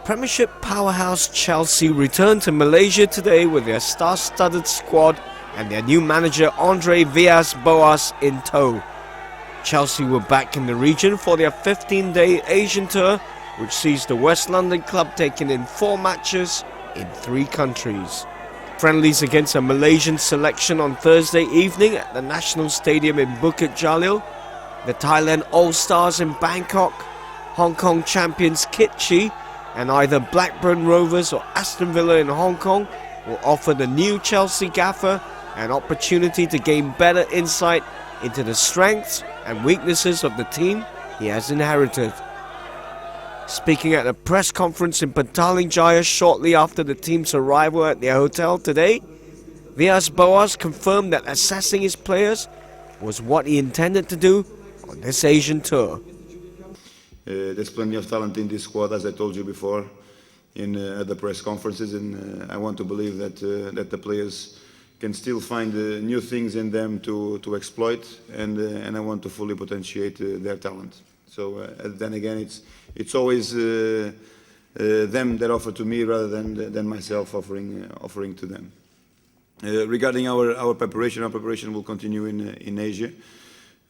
Premiership powerhouse Chelsea returned to Malaysia today with their star-studded squad and their new manager Andre Villas Boas in tow. Chelsea were back in the region for their 15-day Asian tour, which sees the West London club taking in 4 matches in 3 countries. Friendlies against a Malaysian selection on Thursday evening at the National Stadium in Bukit Jalil, the Thailand All-Stars in Bangkok, Hong Kong champions Kitchee, and either Blackburn Rovers or Aston Villa in Hong Kong will offer the new Chelsea gaffer an opportunity to gain better insight into the strengths and weaknesses of the team he has inherited. Speaking at a press conference in Petaling Jaya shortly after the team's arrival at their hotel today, Villas Boas confirmed that assessing his players was what he intended to do on this Asian tour. There's plenty of talent in this squad, as I told you before at the press conferences, and I want to believe that the players can still find new things in them to exploit, and I want to fully potentiate their talent. So then again, it's always them that offer to me rather than myself offering to them. Regarding our preparation will continue in Asia.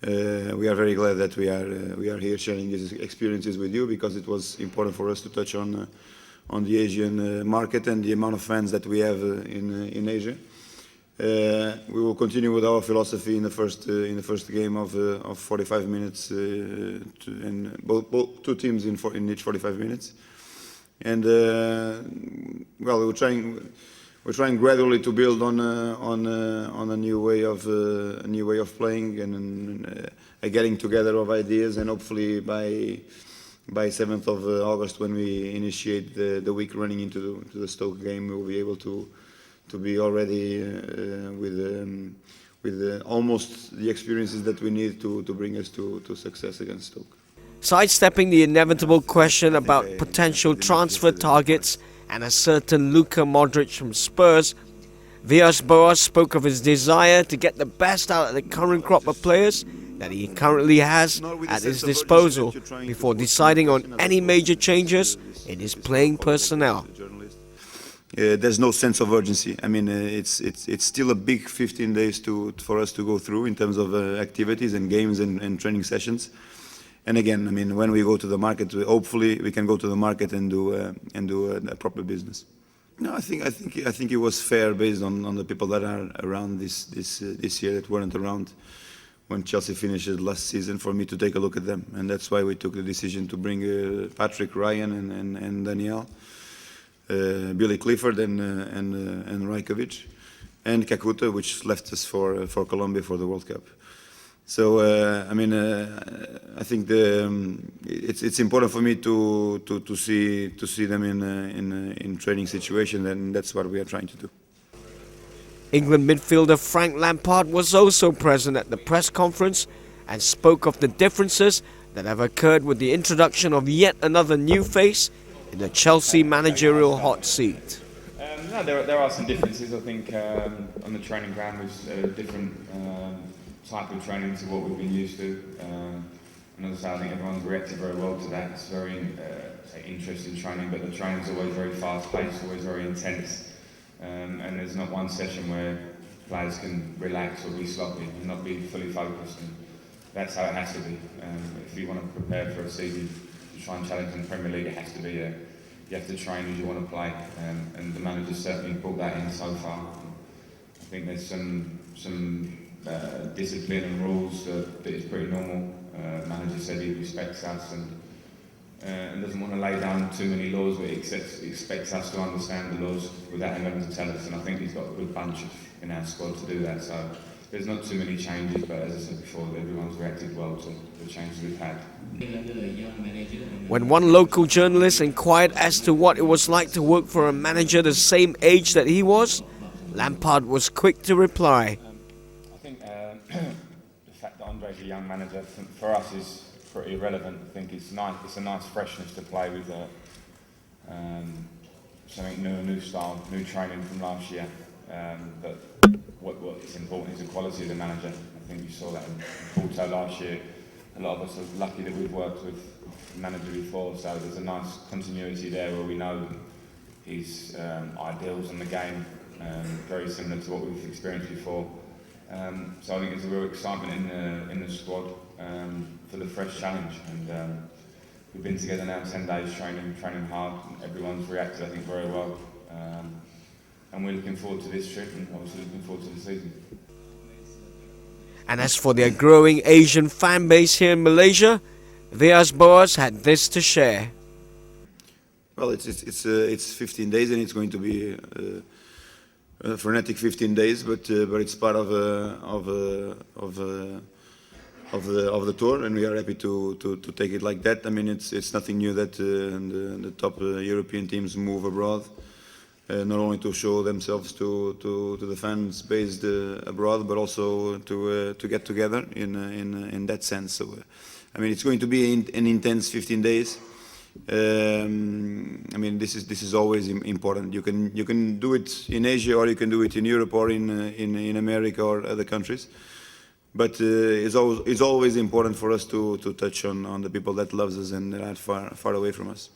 We are very glad that we are here sharing these experiences with you, because it was important for us to touch on the Asian market and the amount of fans that we have in Asia. We will continue with our philosophy in the first game of 45 minutes, and both 2 teams in each 45 minutes, and well, we're trying gradually to build on a new way of playing, and a getting together of ideas, and hopefully by 7th of August, when we initiate the week running into the Stoke game, we'll be able to be already with almost the experiences that we need to bring us to success against Stoke. Sidestepping the inevitable question about potential transfer targets and a certain Luka Modric from Spurs, Villas Boas spoke of his desire to get the best out of the current crop of players that he currently has at his disposal before deciding on any major changes in his playing personnel. There's no sense of urgency. I mean, it's still a big 15 days for us to go through in terms of activities and games and training sessions. And again, I mean, when we go to the market, hopefully we can go to the market and do a proper business. No, I think it was fair based on the people that are around this year that weren't around when Chelsea finished last season, for me to take a look at them, and that's why we took the decision to bring Patrick, Ryan, and Daniel, Billy Clifford, and Rajkovic, and Kakuta, which left us for Colombia for the World Cup. So I mean, I think it's important for me to see them in training situation, and that's what we are trying to do. England midfielder Frank Lampard was also present at the press conference and spoke of the differences that have occurred with the introduction of yet another new face in the Chelsea managerial hot seat. No, there are some differences. I think on the training ground was different type of training to what we've been used to. And as I say, I think everyone's reacted very well to that. It's very interesting training, but the training's always very fast-paced, always very intense. And there's not one session where players can relax or be sloppy and not be fully focused. And that's how it has to be. If you want to prepare for a season to try and challenge in the Premier League, it has to be you have to train as you want to play. And the manager's certainly brought that in so far. I think there's some discipline and rules that is pretty normal. The manager said he respects us and doesn't want to lay down too many laws, but he expects us to understand the laws without him having to tell us. And I think he's got a good bunch in our squad to do that. So there's not too many changes, but as I said before, everyone's reacted well to the changes we've had. When one local journalist inquired as to what it was like to work for a manager the same age that he was, Lampard was quick to reply. I think the fact that Andre's a young manager for us is pretty irrelevant. I think it's nice. It's a nice freshness to play with something new, a new style, new training from last year. But what is important is the quality of the manager. I think you saw that in Porto last year. a lot of us are lucky that we've worked with the manager before, so there's a nice continuity there where we know his ideals on the game, very similar to what we've experienced before. So I think there's a real excitement in the squad for the fresh challenge, and we've been together now 10 days training hard. Everyone's reacted, I think, very well, and we're looking forward to this trip and obviously looking forward to the season. And as for their growing Asian fan base here in Malaysia, Villas Boas had this to share. Well, it's 15 days and it's going to be a frenetic 15 days, but it's part of the tour, and we are happy to take it like that. I mean, it's nothing new that the top European teams move abroad, not only to show themselves to the fans based abroad, but also to get together in that sense. So, I mean, it's going to be an intense 15 days. I mean, this is always important. You can do it in Asia, or you can do it in Europe, or in America or other countries. But it's always important for us to touch on the people that loves us and that are far away from us.